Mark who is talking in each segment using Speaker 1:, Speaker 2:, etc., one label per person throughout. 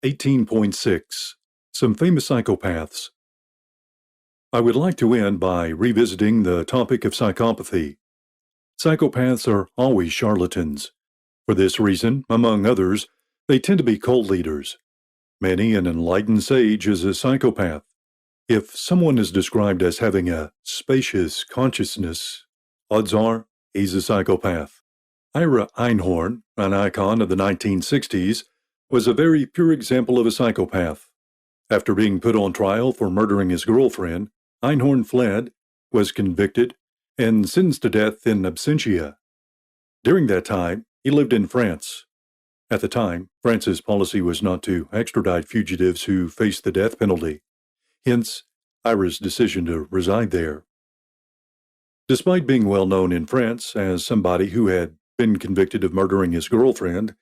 Speaker 1: 18.6 Some Famous Psychopaths. I would like to end by revisiting the topic of psychopathy. Psychopaths are always charlatans. For this reason, among others, they tend to be cult leaders. Many an enlightened sage is a psychopath. If someone is described as having a spacious consciousness, odds are he's a psychopath. Ira Einhorn, an icon of the 1960s, was a very pure example of a psychopath. After being put on trial for murdering his girlfriend, Einhorn fled, was convicted, and sentenced to death in absentia. During that time, he lived in France. At the time, France's policy was not to extradite fugitives who faced the death penalty. Hence, Ira's decision to reside there. Despite being well known in France as somebody who had been convicted of murdering his girlfriend,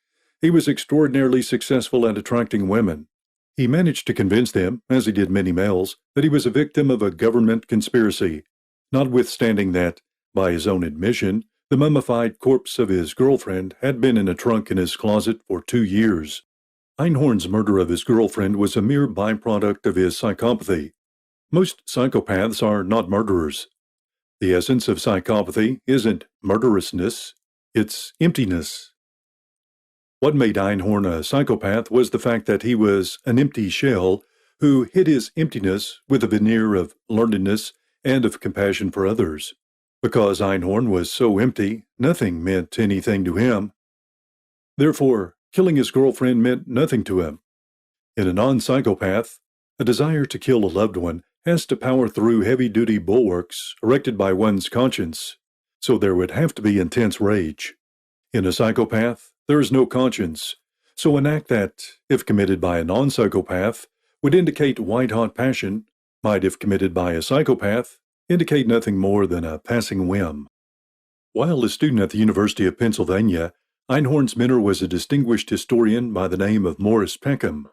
Speaker 1: he was extraordinarily successful at attracting women. He managed to convince them, as he did many males, that he was a victim of a government conspiracy, notwithstanding that, by his own admission, the mummified corpse of his girlfriend had been in a trunk in his closet for 2 years. Einhorn's murder of his girlfriend was a mere byproduct of his psychopathy. Most psychopaths are not murderers. The essence of psychopathy isn't murderousness, it's emptiness. What made Einhorn a psychopath was the fact that he was an empty shell who hid his emptiness with a veneer of learnedness and of compassion for others. Because Einhorn was so empty, nothing meant anything to him. Therefore, killing his girlfriend meant nothing to him. In a non-psychopath, a desire to kill a loved one has to power through heavy-duty bulwarks erected by one's conscience, so there would have to be intense rage. In a psychopath, there is no conscience, so an act that, if committed by a non-psychopath, would indicate white-hot passion, might, if committed by a psychopath, indicate nothing more than a passing whim. While a student at the University of Pennsylvania, Einhorn's mentor was a distinguished historian by the name of Morris Peckham.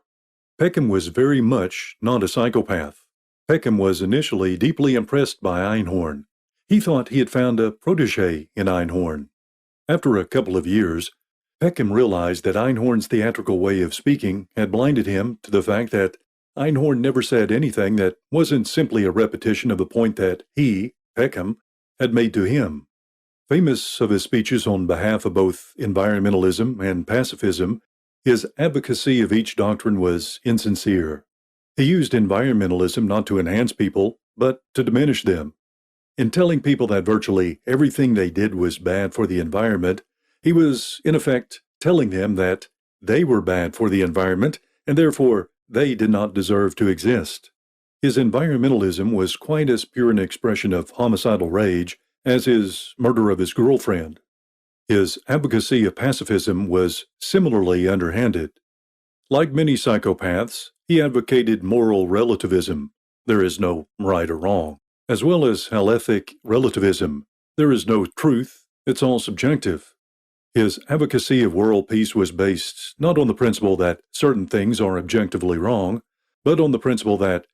Speaker 1: Peckham was very much not a psychopath. Peckham was initially deeply impressed by Einhorn. He thought he had found a protégé in Einhorn. After a couple of years, Peckham realized that Einhorn's theatrical way of speaking had blinded him to the fact that Einhorn never said anything that wasn't simply a repetition of a point that he, Peckham, had made to him. Famous of his speeches on behalf of both environmentalism and pacifism, his advocacy of each doctrine was insincere. He used environmentalism not to enhance people, but to diminish them. In telling people that virtually everything they did was bad for the environment, he was, in effect, telling them that they were bad for the environment, and therefore they did not deserve to exist. His environmentalism was quite as pure an expression of homicidal rage as his murder of his girlfriend. His advocacy of pacifism was similarly underhanded. Like many psychopaths, he advocated moral relativism. There is no right or wrong, as well as halethic relativism. There is no truth, it's all subjective. His advocacy of world peace was based not on the principle that certain things are objectively wrong, but on the principle that,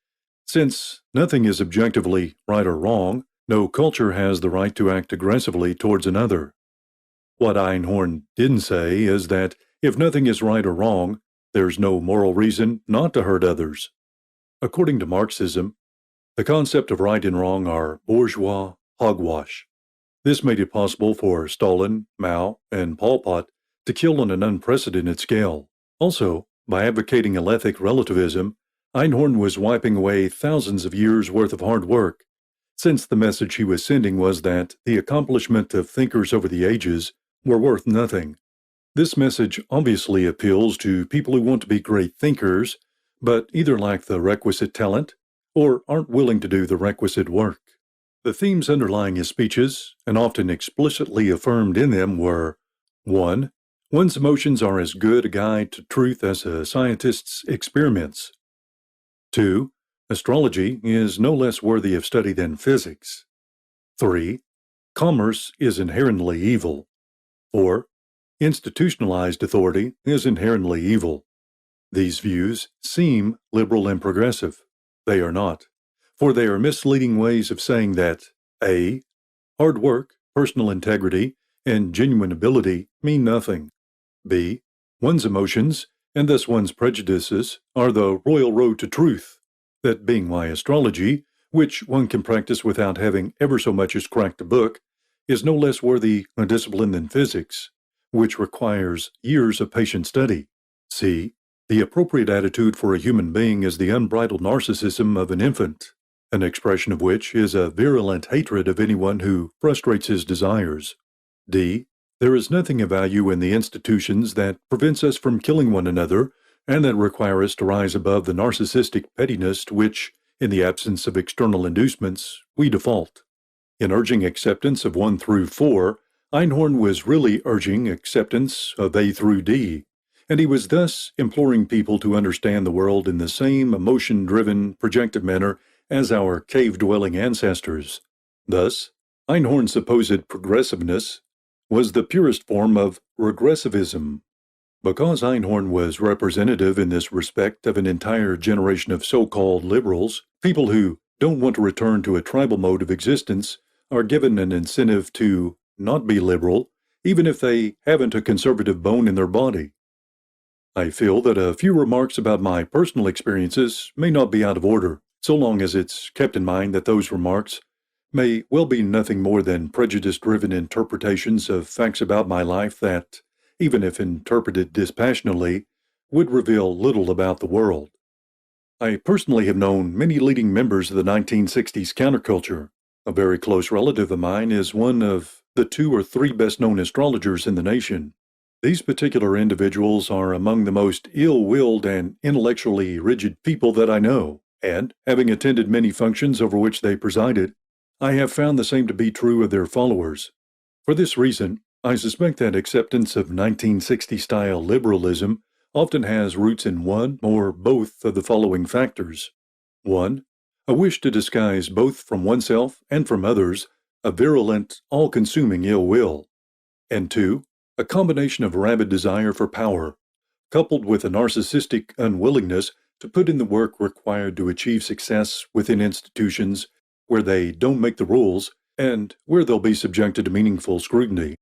Speaker 1: since nothing is objectively right or wrong, no culture has the right to act aggressively towards another. What Einhorn didn't say is that if nothing is right or wrong, there's no moral reason not to hurt others. According to Marxism, the concept of right and wrong are bourgeois hogwash. This made it possible for Stalin, Mao, and Pol Pot to kill on an unprecedented scale. Also, by advocating halethic relativism, Einhorn was wiping away thousands of years' worth of hard work, since the message he was sending was that the accomplishment of thinkers over the ages were worth nothing. This message obviously appeals to people who want to be great thinkers, but either lack the requisite talent or aren't willing to do the requisite work. The themes underlying his speeches, and often explicitly affirmed in them, were 1. One's emotions are as good a guide to truth as a scientist's experiments. 2. Astrology is no less worthy of study than physics. 3. Commerce is inherently evil. 4. Institutionalized authority is inherently evil. These views seem liberal and progressive. They are not, for they are misleading ways of saying that a. Hard work, personal integrity, and genuine ability mean nothing. b. One's emotions, and thus one's prejudices are the royal road to truth. That being why astrology, which one can practice without having ever so much as cracked a book, is no less worthy a discipline than physics, which requires years of patient study. See, the appropriate attitude for a human being is the unbridled narcissism of an infant, an expression of which is a virulent hatred of anyone who frustrates his desires. D. There is nothing of value in the institutions that prevents us from killing one another and that require us to rise above the narcissistic pettiness to which, in the absence of external inducements, we default. In urging acceptance of 1 through 4, Einhorn was really urging acceptance of A through D, and he was thus imploring people to understand the world in the same emotion-driven, projective manner as our cave-dwelling ancestors. Thus, Einhorn's supposed progressiveness was the purest form of regressivism. Because Einhorn was representative in this respect of an entire generation of so-called liberals, people who don't want to return to a tribal mode of existence are given an incentive to not be liberal, even if they haven't a conservative bone in their body. I feel that a few remarks about my personal experiences may not be out of order, so long as it's kept in mind that those remarks may well be nothing more than prejudice-driven interpretations of facts about my life that, even if interpreted dispassionately, would reveal little about the world. I personally have known many leading members of the 1960s counterculture. A very close relative of mine is one of the 2 or 3 best-known astrologers in the nation. These particular individuals are among the most ill-willed and intellectually rigid people that I know, and, having attended many functions over which they presided, I have found the same to be true of their followers. For this reason, I suspect that acceptance of 1960-style liberalism often has roots in one or both of the following factors. 1. A wish to disguise both from oneself and from others a virulent, all-consuming ill will. And 2. A combination of rabid desire for power, coupled with a narcissistic unwillingness to put in the work required to achieve success within institutions where they don't make the rules and where they'll be subjected to meaningful scrutiny.